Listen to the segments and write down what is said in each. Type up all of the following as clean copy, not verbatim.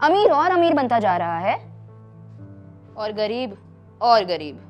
अमीर और अमीर बनता जा रहा है और गरीब और गरीब।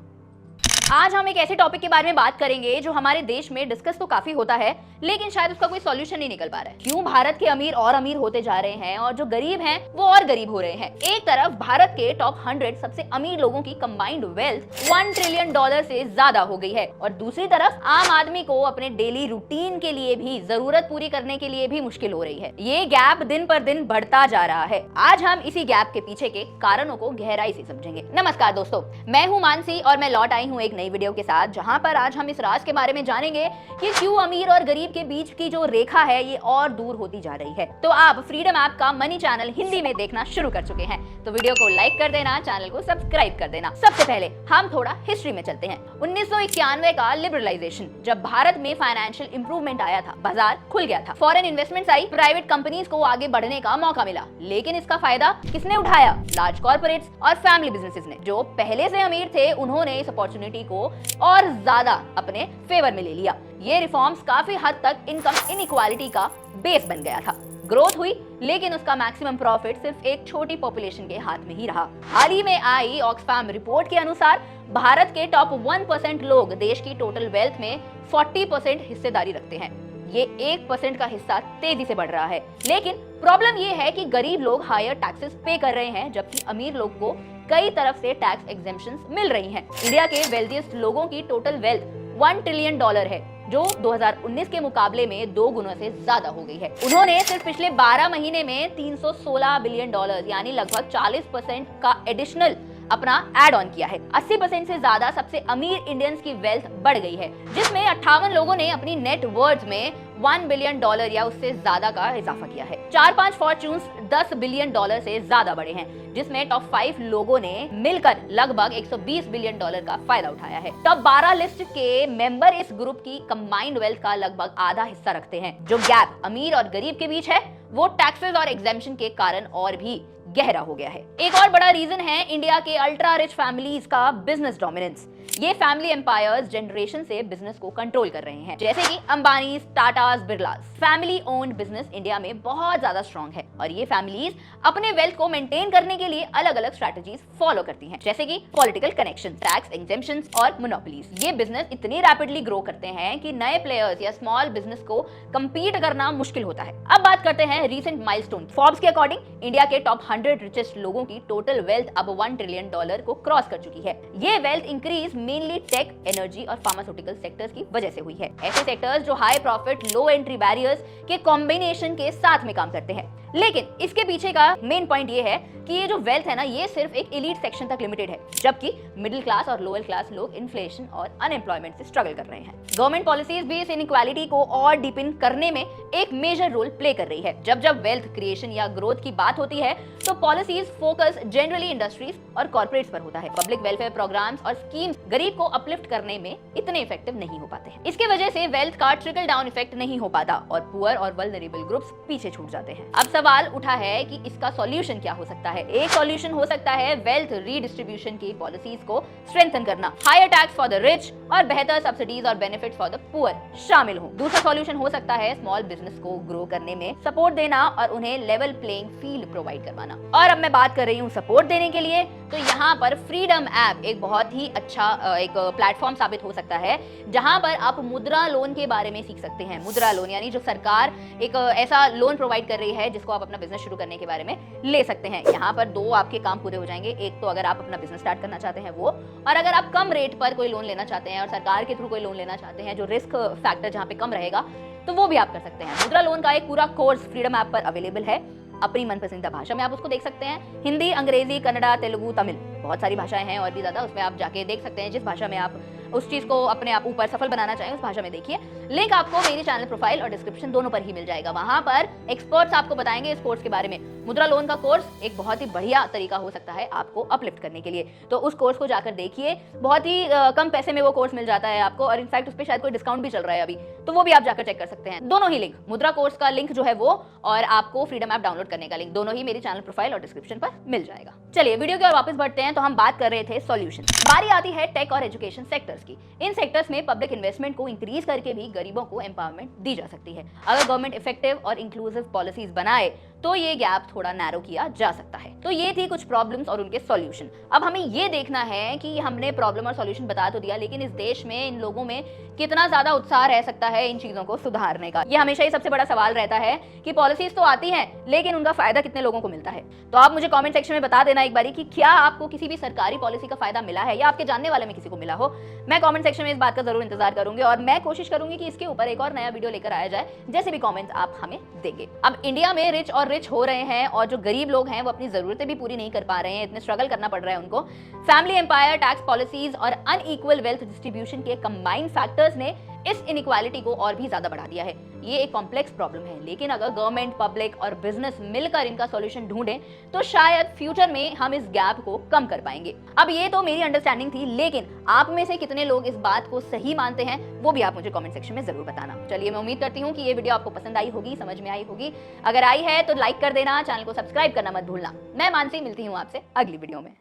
आज हम एक ऐसे टॉपिक के बारे में बात करेंगे जो हमारे देश में डिस्कस तो काफी होता है, लेकिन शायद उसका कोई सॉल्यूशन नहीं निकल पा रहा है। क्यों भारत के अमीर और अमीर होते जा रहे हैं और जो गरीब हैं वो और गरीब हो रहे हैं। एक तरफ भारत के टॉप 100 सबसे अमीर लोगों की कंबाइंड वेल्थ $1 ट्रिलियन से ज्यादा हो गई है और दूसरी तरफ आम आदमी को अपने डेली रूटीन के लिए भी, जरूरत पूरी करने के लिए भी मुश्किल हो रही है। ये गैप दिन पर दिन बढ़ता जा रहा है। आज हम इसी गैप के पीछे के कारणों को गहराई से समझेंगे। नमस्कार दोस्तों, मैं हूँ मानसी और मैं लौट आई हूँ एक नई वीडियो के साथ, जहां पर आज हम इस राज के बारे में जानेंगे कि क्यों अमीर और गरीब के बीच की जो रेखा है ये और दूर होती जा रही है। तो आप फ्रीडम ऐप का मनी चैनल हिंदी में देखना शुरू कर चुके हैं तो वीडियो को लाइक कर देना, चैनल को सब्सक्राइब कर देना। सबसे पहले हम थोड़ा हिस्ट्री में चलते हैं। 1991 का लिबरलाइजेशन, जब भारत में फाइनेंशियल इंप्रूवमेंट आया था, बाजार खुल गया था, फॉरेन इन्वेस्टमेंट्स आई, प्राइवेट कंपनीज को आगे बढ़ने का मौका मिला। लेकिन इसका फायदा किसने उठाया? लार्ज कॉर्पोरेट्स और फैमिली बिजनेसेस ने। जो पहले से अमीर थे उन्होंने इस अपॉर्चुनिटी को और ज्यादा अपने फेवर में ले लिया। ये रिफॉर्म्स काफी हद तक इनकम इनइक्वालिटी का बेस बन गया था। ग्रोथ हुई, लेकिन उसका मैक्सिमम प्रॉफिट सिर्फ एक छोटी पॉपुलेशन के हाथ में ही रहा। हाल ही में आई ऑक्सफैम रिपोर्ट के अनुसार भारत के टॉप 1% लोग देश की टोटल वेल्थ में 40% हिस्सेदारी रखते हैं। ये 1% का हिस्सा तेजी से बढ़ रहा है। लेकिन प्रॉब्लम ये है कि गरीब लोग हायर टैक्सेस पे कर रहे हैं, जबकि अमीर लोग को कई तरफ से टैक्स एग्जेम्पशंस मिल रही हैं। इंडिया के वेल्थीएस्ट लोगों की टोटल वेल्थ $1 ट्रिलियन है, जो 2019 के मुकाबले में 2 गुना से ज्यादा हो गई है। उन्होंने सिर्फ पिछले 12 महीने में $316 बिलियन यानी लगभग 40% का एडिशनल अपना एड ऑन किया है। 80% से ज्यादा सबसे अमीर इंडियंस की वेल्थ बढ़ गई है, जिसमें 58 लोगों ने अपनी नेट वर्थ में $1 बिलियन या उससे ज्यादा का इजाफा किया है। 4-5 फॉर्च्यून्स $10 बिलियन से ज्यादा बढ़े हैं, जिसमें टॉप 5 लोगों ने मिलकर लगभग $120 बिलियन का फायदा उठाया है। टॉप 12 लिस्ट के मेंबर इस ग्रुप की कंबाइंड वेल्थ का लगभग आधा हिस्सा रखते हैं। जो गैप अमीर और गरीब के बीच है वो टैक्सेस और एग्जेम्पशन के कारण और भी गहरा हो गया है। एक और बड़ा रीजन है इंडिया के अल्ट्रा रिच फैमिलीज का बिजनेस डोमिनेंस। ये फैमिली एम्पायर्स जनरेशन से बिजनेस को कंट्रोल कर रहे हैं, जैसे कि Ambani, Tatas, Birlas. Family owned business India में बहुत ज्यादा स्ट्रॉन्ग है और ये फैमिलीज अपने वेल्थ को मेंटेन करने के लिए अलग अलग स्ट्रेटजीज फॉलो करती हैं, जैसे कि पॉलिटिकल कनेक्शन, टैक्स एग्जेम्पशंस और मोनोपोलीज। ये बिजनेस इतनी रैपिडली ग्रो करते हैं कि नए प्लेयर्स या स्मॉल बिजनेस को कंपीट करना मुश्किल होता है। अब बात करते हैं रीसेंट माइलस्टोन। फोर्ब्स के अकॉर्डिंग इंडिया के टॉप 100 रिचेस्ट लोगों की टोटल वेल्थ अब $1 ट्रिलियन को क्रॉस कर चुकी है। ये wealth increase mainly tech, energy और फार्मास्यूटिकल सेक्टर्स की वजह से हुई है। ऐसे सेक्टर्स जो high profit, low entry barriers के कॉम्बिनेशन के साथ में काम करते हैं। लेकिन इसके पीछे का मेन पॉइंट ये है कि ये जो वेल्थ है ना, ये सिर्फ एक एलीट सेक्शन तक लिमिटेड है, जबकि मिडिल क्लास और लोअर क्लास लोग इन्फ्लेशन और अनएम्प्लॉयमेंट से स्ट्रगल कर रहे हैं। गवर्नमेंट पॉलिसीज भी इस इनइक्वालिटी को और डीपन करने में एक मेजर रोल प्ले कर रही है। जब जब वेल्थ क्रिएशन या ग्रोथ की बात होती है तो पॉलिसीज फोकस जनरली इंडस्ट्रीज और कॉर्पोरेट्स पर होता है। पब्लिक वेलफेयर प्रोग्राम्स और स्कीम्स गरीब को अपलिफ्ट करने में इतने इफेक्टिव नहीं हो पाते हैं। इसके वजह से वेल्थ का ट्रिकल डाउन इफेक्ट नहीं हो पाता और पुअर और वल्नरेबल ग्रुप्स पीछे छूट जाते हैं। अब सवाल उठा है कि इसका सॉल्यूशन क्या हो सकता है। एक सॉल्यूशन हो सकता है वेल्थ रीडिस्ट्रीब्यूशन की पॉलिसीज को स्ट्रेंथन करना, higher tax for the rich और बेहतर सब्सिडीज और बेनिफिट्स फॉर द पुअर शामिल हो। दूसरा सॉल्यूशन हो सकता है स्मॉल बिजनेस को ग्रो करने में सपोर्ट देना और उन्हें लेवल प्लेइंग फील्ड प्रोवाइड करवाना। और अब मैं बात कर रही हूँ सपोर्ट देने के लिए, तो यहाँ पर फ्रीडम ऐप एक बहुत ही अच्छा एक प्लेटफॉर्म साबित हो सकता है, जहां पर आप मुद्रा लोन के बारे में सीख सकते हैं। मुद्रा लोन यानी जो सरकार एक ऐसा लोन प्रोवाइड कर रही है जिसको आप अपना बिजनेस शुरू करने के बारे में ले सकते हैं। यहाँ पर 2 आपके काम पूरे हो जाएंगे। एक तो अगर आप अपना बिजनेस स्टार्ट करना चाहते हैं वो, और अगर आप कम रेट पर कोई लोन लेना चाहते हैं और सरकार के थ्रू कोई लोन लेना चाहते हैं जो रिस्क फैक्टर जहाँ पे कम रहेगा, तो वो भी आप कर सकते हैं। मुद्रा लोन का एक पूरा कोर्स फ्रीडम ऐप पर अवेलेबल है। अपनी मनपसंदीदा भाषा में आप उसको देख सकते हैं। हिंदी, अंग्रेजी, कन्नड़ा, तेलुगु, तमिल, बहुत सारी भाषाएं हैं और भी ज्यादा। उसमें आप जाके देख सकते हैं जिस भाषा में आप उस चीज को अपने आप ऊपर सफल बनाना चाहें उस भाषा में देखिए। लिंक आपको मेरी चैनल प्रोफाइल और डिस्क्रिप्शन दोनों पर ही मिल जाएगा। वहां पर एक्सपर्ट्स आपको बताएंगे इस कोर्स के बारे में। मुद्रा लोन का कोर्स एक बहुत ही बढ़िया तरीका हो सकता है आपको अपलिफ्ट करने के लिए, तो उस कोर्स को जाकर देखिए। बहुत ही कम पैसे में वो कोर्स मिल जाता है आपको और इनफैक्ट उस पर शायद कोई डिस्काउंट भी चल रहा है अभी, तो वो भी आप जाकर चेक कर सकते हैं। दोनों ही लिंक, मुद्रा कोर्स का लिंक जो है वो और आपको फ्रीडम ऐप डाउनलोड करने का लिंक, दोनों ही मेरी चैनल प्रोफाइल और डिस्क्रिप्शन पर मिल जाएगा। चलिए वीडियो की ओर वापस बढ़ते हैं। तो हम बात कर रहे थे सॉल्यूशन। बारी आती है टेक और एजुकेशन सेक्टर्स की। इन सेक्टर्स में पब्लिक इन्वेस्टमेंट को इंक्रीज करके भी गरीबों को एम्पावरमेंट दी जा सकती है। अगर गवर्नमेंट इफेक्टिव और इंक्लूसिव पॉलिसीज बनाए तो ये गैप थोड़ा नैरो किया जा सकता है। तो ये थी कुछ प्रॉब्लम्स और उनके सॉल्यूशन। अब हमें ये देखना है कि हमने प्रॉब्लम और सॉल्यूशन बता तो दिया, लेकिन इस देश में इन लोगों में कितना ज्यादा उत्साह रह सकता है इन चीजों को सुधारने का। ये हमेशा ही सबसे बड़ा सवाल रहता है कि पॉलिसीज तो आती हैं, लेकिन उनका फायदा कितने लोगों को मिलता है। तो आप मुझे कमेंट सेक्शन में बता देना एक बारी कि क्या आपको किसी भी सरकारी पॉलिसी का फायदा मिला है या आपके जानने वाले में किसी को मिला हो। मैं कमेंट सेक्शन में इस बात का जरूर इंतजार करूंगी और मैं कोशिश करूंगी कि इसके ऊपर एक और नया वीडियो लेकर आया जाए, जैसे भी कमेंट्स आप हमें देंगे। अब इंडिया में रिच और रिच हो रहे हैं और जो गरीब लोग हैं वो अपनी जरूरतें भी पूरी नहीं कर पा रहे हैं, इतने स्ट्रगल करना पड़ रहा है उनको। फैमिली एम्पायर, टैक्स पॉलिसीज और अनइक्वल वेल्थ डिस्ट्रीब्यूशन के कंबाइंड फैक्टर्स ने इस इनइक्वालिटी को और भी ज्यादा बढ़ा दिया है। ये एक कॉम्प्लेक्स प्रॉब्लम है, लेकिन अगर गवर्नमेंट, पब्लिक और बिजनेस मिलकर इनका सॉल्यूशन ढूंढें तो शायद फ्यूचर में हम इस गैप को कम कर पाएंगे। अब ये तो मेरी अंडरस्टैंडिंग थी, लेकिन आप में से कितने लोग इस बात को सही मानते हैं वो भी आप मुझे कमेंट सेक्शन में जरूर बताना। चलिए, मैं उम्मीद करती हूँ कि ये वीडियो आपको पसंद आई होगी, समझ में आई होगी। अगर आई है तो लाइक कर देना, चैनल को सब्सक्राइब करना मत भूलना। मैं मानसी, मिलती हूँ आपसे अगली वीडियो में।